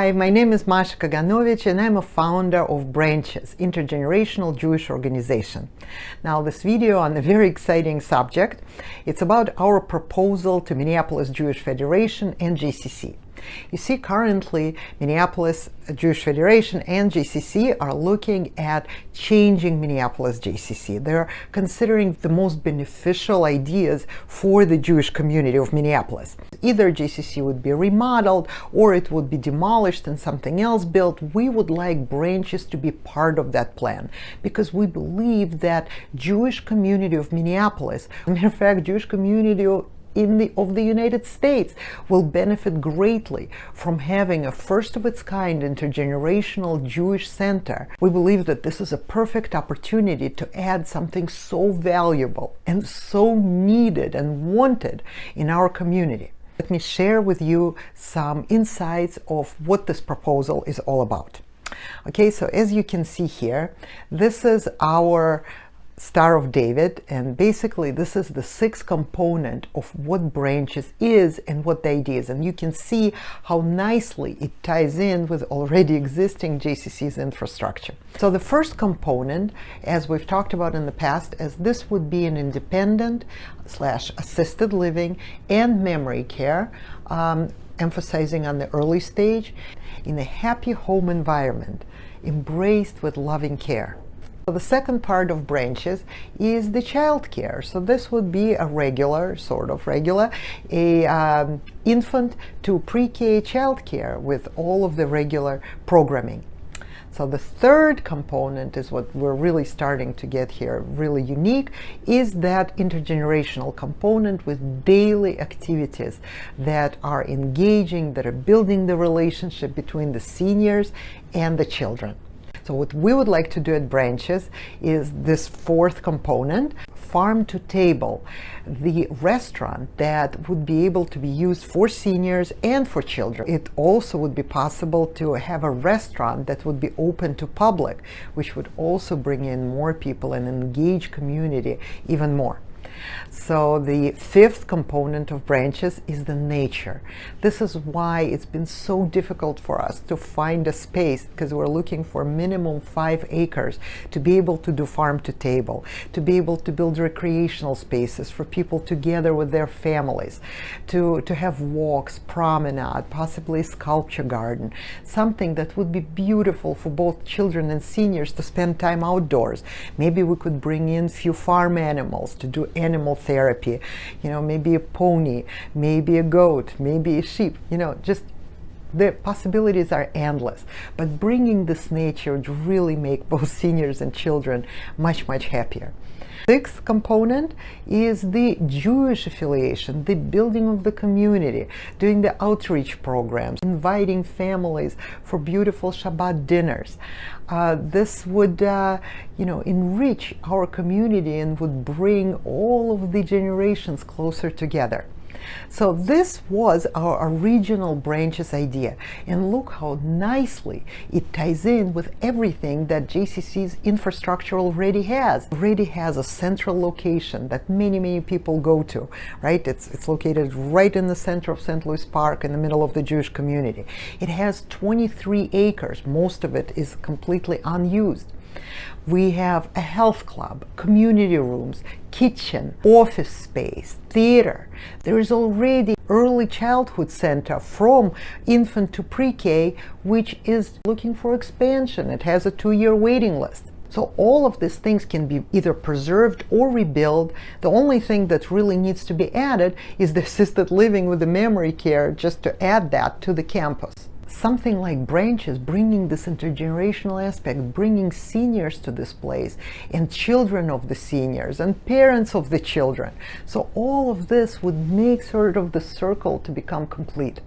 Hi, my name is Masha Kaganovich and I'm a founder of BRANCHES, Intergenerational Jewish Organization. Now this video on a very exciting subject. It's about our proposal to Minneapolis Jewish Federation and JCC. You see, currently Minneapolis Jewish Federation and JCC are looking at changing Minneapolis JCC. They're considering the most beneficial ideas for the Jewish community of Minneapolis. Either JCC would be remodeled or it would be demolished and something else built. We would like BRANCHES to be part of that plan because we believe that Jewish community of Minneapolis, as a matter of fact, Jewish community of the United States will benefit greatly from having a first of its kind intergenerational Jewish center. We believe that this is a perfect opportunity to add something so valuable and so needed and wanted in our community. Let me share with you some insights of what this proposal is all about. Okay, so as you can see here, this is our Star of David, and basically this is the sixth component of what BRANCHES is and what the idea is, and you can see how nicely it ties in with already existing JCC's infrastructure. So the first component, as we've talked about in the past, as this would be an independent / assisted living and memory care, emphasizing on the early stage, in a happy home environment, embraced with loving care. So the second part of BRANCHES is the child care. So this would be a regular, infant to pre-K child care with all of the regular programming. So the third component is what we're really starting to get here, really unique, is that intergenerational component with daily activities that are engaging, that are building the relationship between the seniors and the children. So what we would like to do at BRANCHES is this fourth component, farm to table, the restaurant that would be able to be used for seniors and for children. It also would be possible to have a restaurant that would be open to public, which would also bring in more people and engage community even more. So the fifth component of BRANCHES is the nature. This is why it's been so difficult for us to find a space, because we're looking for minimum 5 acres to be able to do farm to table, to be able to build recreational spaces for people together with their families, to have walks, promenade, possibly a sculpture garden, something that would be beautiful for both children and seniors to spend time outdoors. Maybe we could bring in few farm animals to do animal therapy, maybe a pony, maybe a goat, maybe a sheep, just the possibilities are endless. But bringing this nature would really make both seniors and children much, much happier. Sixth component is the Jewish affiliation, the building of the community, doing the outreach programs, inviting families for beautiful Shabbat dinners. This would, enrich our community and would bring all of the generations closer together. So this was our original BRANCHES idea, and look how nicely it ties in with everything that JCC's infrastructure already has. It already has a central location that many people go to, right? It's located right in the center of St. Louis Park, in the middle of the Jewish community. It has 23 acres. Most of it is completely unused. We have a health club, community rooms, kitchen, office space, theater. There is already early childhood center from infant to pre-K, which is looking for expansion. It has a 2-year waiting list. So all of these things can be either preserved or rebuilt. The only thing that really needs to be added is the assisted living with the memory care, just to add that to the campus. Something like BRANCHES, bringing this intergenerational aspect, bringing seniors to this place, and children of the seniors, and parents of the children. So all of this would make sort of the circle to become complete.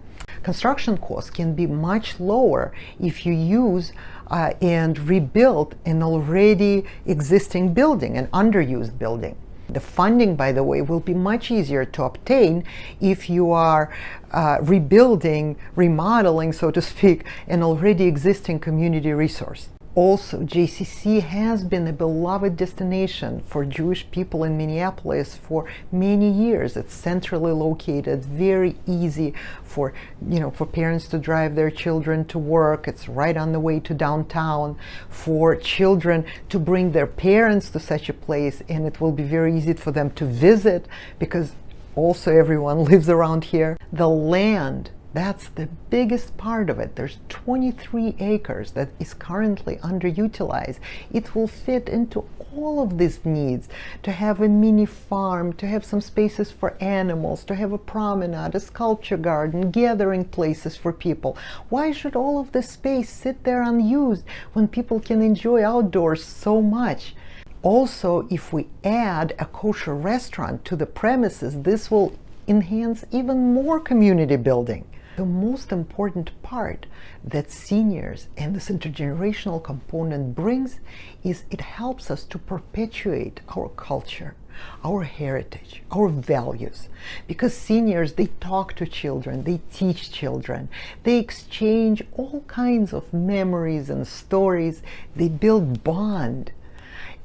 Construction costs can be much lower if you use and rebuild an already existing building, an underused building. The funding, by the way, will be much easier to obtain if you are rebuilding, remodeling, so to speak, an already existing community resource. Also, JCC has been a beloved destination for Jewish people in Minneapolis for many years. It's centrally located, very easy for, for parents to drive their children to work. It's right on the way to downtown. For children to bring their parents to such a place, and it will be very easy for them to visit because also everyone lives around here. The land, that's the biggest part of it. There's 23 acres that is currently underutilized. It will fit into all of these needs, to have a mini farm, to have some spaces for animals, to have a promenade, a sculpture garden, gathering places for people. Why should all of this space sit there unused when people can enjoy outdoors so much? Also, if we add a kosher restaurant to the premises, this will enhance even more community building. The most important part that seniors and this intergenerational component brings is it helps us to perpetuate our culture, our heritage, our values. Because seniors, they talk to children, they teach children, they exchange all kinds of memories and stories, they build bond.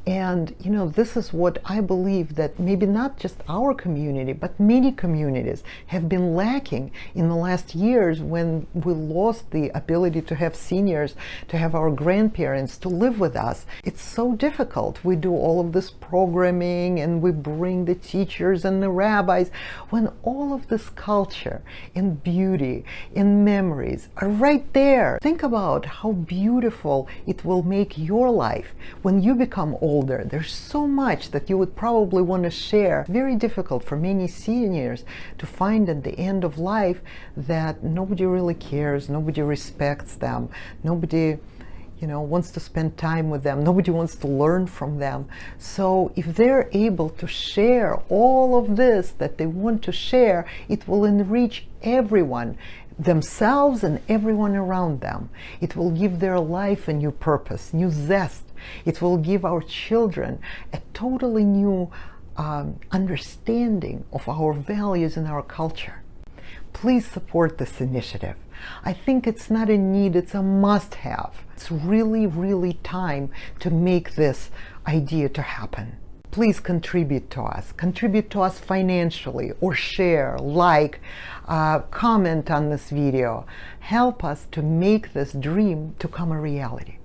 And this is what I believe that maybe not just our community, but many communities have been lacking in the last years when we lost the ability to have seniors, to have our grandparents to live with us. It's so difficult. We do all of this programming and we bring the teachers and the rabbis when all of this culture and beauty and memories are right there. Think about how beautiful it will make your life when you become older. There's so much that you would probably want to share. Very difficult for many seniors to find at the end of life that nobody really cares, nobody respects them, nobody wants to spend time with them, nobody wants to learn from them. So if they're able to share all of this that they want to share, it will enrich everyone, themselves and everyone around them. It will give their life a new purpose, new zest. It will give our children a totally new understanding of our values and our culture. Please support this initiative. I think it's not a need, it's a must-have. It's really, really time to make this idea to happen. Please contribute to us financially, or share, like, comment on this video. Help us to make this dream to come a reality.